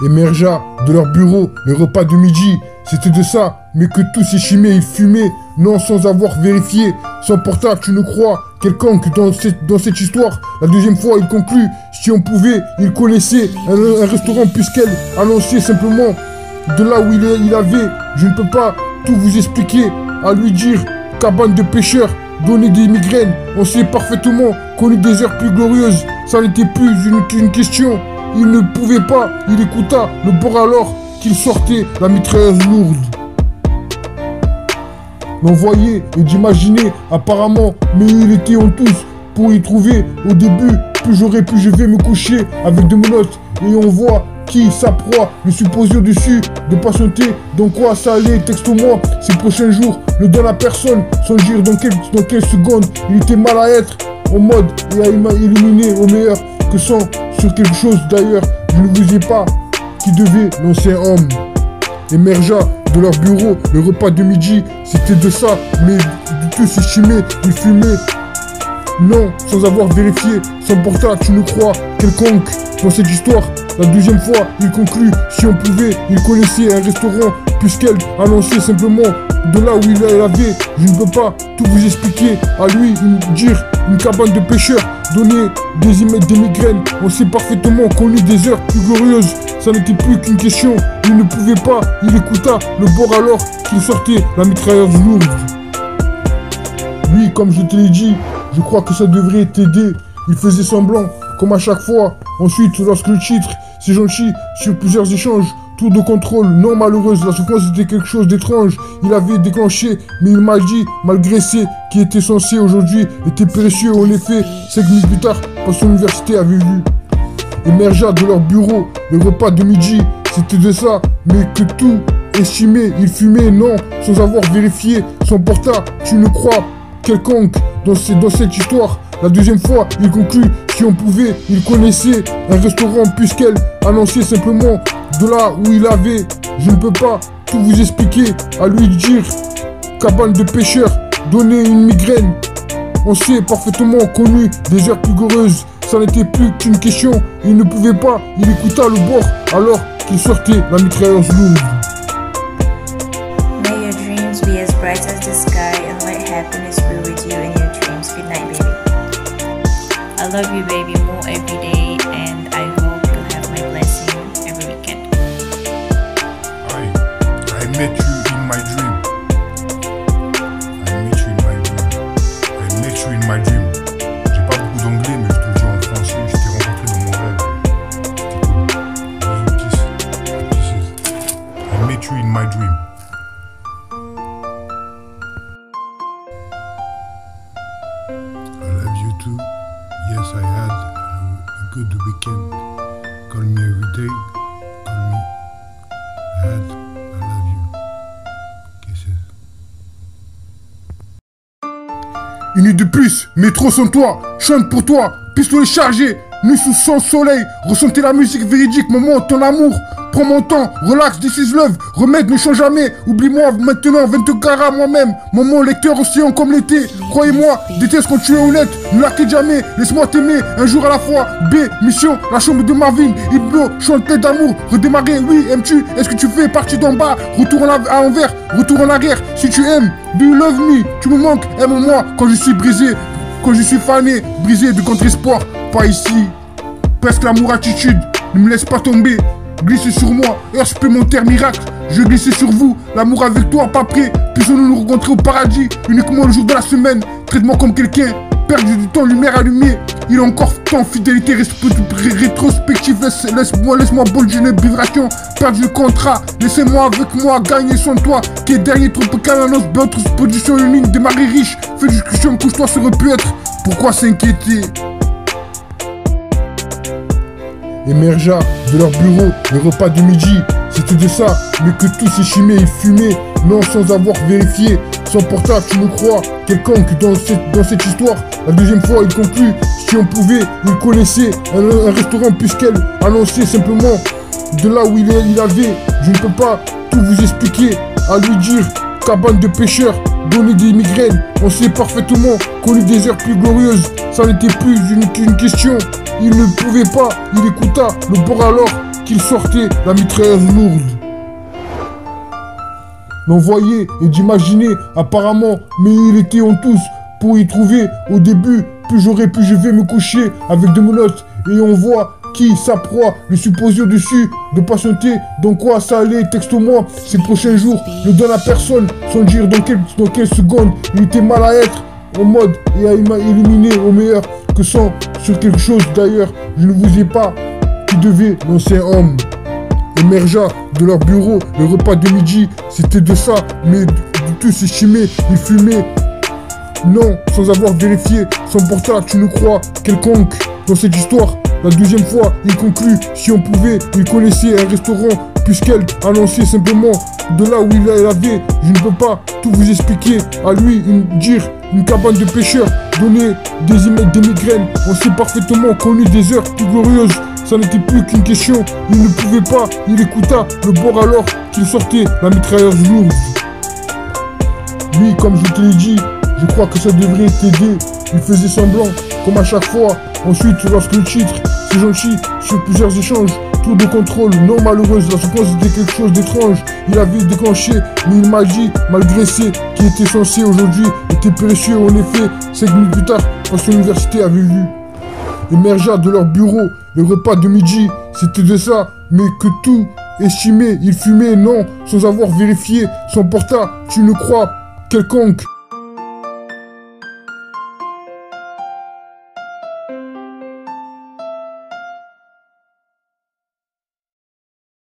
émergea de leur bureau les repas de midi. C'était de ça, mais que tout s'échimait, il fumait, non sans avoir vérifié. Son portable, tu ne crois quelconque dans cette histoire. La deuxième fois, il conclut, si on pouvait, il connaissait un restaurant puisqu'elle annonçait simplement de là où il avait. Je ne peux pas tout vous expliquer, à lui dire, cabane de pêcheurs, donner des migraines. On sait parfaitement qu'on eut des heures plus glorieuses. Ça n'était plus une question. Il ne pouvait pas, il écouta le bord alors qu'il sortait la mitrailleuse lourde. L'on voyait et d'imaginer apparemment, mais il était en tous pour y trouver. Au début, plus j'aurais pu, je vais me coucher avec de menottes et on voit qui sa proie, le supposé au-dessus, de patienter, dans quoi ça allait, texte-moi, ces prochains jours, ne donne à personne, sans dire dans quelle seconde, il était mal à être, en mode, et à éliminer au meilleur, que sans, sur quelque chose d'ailleurs, je ne vous ai pas, qui devait, l'ancien homme, émergea de leur bureau, le repas de midi, c'était de ça, mais du tout s'échimait, il fumait, non, sans avoir vérifié, son portable, tu ne crois, quelconque, dans cette histoire. La deuxième fois, il conclut, si on pouvait, il connaissait un restaurant, puisqu'elle annonçait simplement de là où il avait. Je ne peux pas tout vous expliquer, à lui dire une cabane de pêcheurs, donner des migraines. On sait parfaitement qu'on eut des heures plus glorieuses, ça n'était plus qu'une question. Il ne pouvait pas, il écouta le bord alors qu'il sortait la mitrailleuse lourde. Lui, comme je te l'ai dit, je crois que ça devrait t'aider. Il faisait semblant, comme à chaque fois. Ensuite, lorsque le titre, c'est gentil, sur plusieurs échanges, tour de contrôle, non malheureuse, la souffrance était quelque chose d'étrange. Il avait déclenché, mais il m'a dit, malgré ce qui était censé aujourd'hui, était précieux. En effet, 5 minutes plus tard, par son université avait vu. Émergea de leur bureau, les repas de midi, c'était de ça, mais que tout estimé, il fumait, non, sans avoir vérifié son portable, tu ne crois quelconque dans cette histoire. La deuxième fois, il conclut, si on pouvait, il connaissait un restaurant puisqu'elle annonçait simplement de là où il avait. Je ne peux pas tout vous expliquer, à lui dire, cabane de pêcheurs, donner une migraine. On sait parfaitement qu'on eut des heures plus glorieuses, ça n'était plus qu'une question. Il ne pouvait pas, il écouta le bord alors qu'il sortait la mitrailleuse lourde. May your dreams be as bright as the sky and let happiness be with you in your dreams. Good night, baby. I love you, baby, more every day, and I hope you'll have my blessing every weekend. I met you in my dream. I met you in my dream. I met you in my dream. J'ai pas beaucoup d'anglais, mais je te le dis en français. Je t'ai rencontré dans mon rêve. I met you in my dream. I love you too. Yes, I had a good weekend. Call me every day. Call me. I love you. Kisses. Une nuit de plus, métro sans toi, chante pour toi, pistolet chargé, nuit sous son soleil, ressentez la musique véridique, moment, ton amour. Prends mon temps, relax, this is love, remède ne change jamais, oublie-moi maintenant, 20 carats moi-même, moment lecteur océan comme l'été, croyez-moi, déteste quand tu es honnête, ne la quitte jamais, laisse-moi t'aimer, un jour à la fois, B, mission, la chambre de Marvin, Hypno, chante plein d'amour, redémarrer, oui, aimes-tu, est-ce que tu fais partie d'en bas, retour à l'envers, retour en arrière, si tu aimes, do you love me, tu me manques, aime-moi, quand je suis brisé, quand je suis fané, brisé de contre-espoir, pas ici, presque l'amour attitude, ne me laisse pas tomber, glissez sur moi, heure supplémentaire miracle. Je glissais sur vous, l'amour avec toi, pas prêt. Puissions-nous nous rencontrer au paradis, uniquement le jour de la semaine. Traite-moi comme quelqu'un, perdu du temps, lumière allumée. Il a encore temps, fidélité rétrospective. Laisse-moi bol d'une vibration, perdre le contrat. Laissez-moi avec moi, gagner sans toi. Qui est dernier tropical, annonce d'autres position unique, démarrer riche. Fais discussion, couche-toi, ça aurait pu être. Pourquoi s'inquiéter? Émergea de leur bureau, le repas de midi, c'était de ça, mais que tout s'échimait, il fumait, non sans avoir vérifié son portable, tu me crois, quelconque dans cette histoire. La deuxième fois, il conclut, si on pouvait, il connaissait un restaurant puisqu'elle annonçait simplement de là où il avait. Je ne peux pas tout vous expliquer, à lui dire, cabane de pêcheurs, donner des migraines. On sait parfaitement qu'on eut des heures plus glorieuses, ça n'était plus qu'une question. Il ne pouvait pas, il écouta le bord alors qu'il sortait la mitrailleuse lourde. L'envoyer et d'imaginer apparemment, mais il était en tous pour y trouver au début. Plus j'aurais pu, je vais me coucher avec de menottes et on voit qui sa proie, le supposé au-dessus, de patienter, dans quoi ça allait, texte-moi, ces prochains jours, ne donne à personne, sans dire dans quelle seconde, il était mal à être, en mode, et à éliminer au meilleur, que sans, sur quelque chose d'ailleurs, je ne vous ai pas, qui devait, l'ancien homme, émergea de leur bureau, le repas de midi, c'était de ça, mais de tous estimés, ils fumaient, non, sans avoir vérifié, son portable, tu ne crois, quelconque, dans cette histoire. La deuxième fois, il conclut, si on pouvait, il connaissait un restaurant, puisqu'elle a lancé simplement de là où il avait, je ne peux pas tout vous expliquer, à lui dire une cabane de pêcheurs, donner des migraines, on s'est parfaitement connu des heures plus glorieuses, ça n'était plus qu'une question, il ne pouvait pas, il écouta le bord alors qu'il sortait la mitrailleuse lourde. Oui, comme je te l'ai dit, je crois que ça devrait t'aider, il faisait semblant, comme à chaque fois. Ensuite, lorsque le titre, c'est gentil, sur plusieurs échanges, tour de contrôle, non malheureuse, la seconde c'était quelque chose d'étrange. Il avait déclenché, mais il m'a dit, malgré ce qui était censé aujourd'hui, était précieux. En effet, 5 minutes plus tard, quand son université avait vu, émergea de leur bureau, le repas de midi, c'était de ça, mais que tout estimé, il fumait, non, sans avoir vérifié son portable, tu ne crois, quelconque.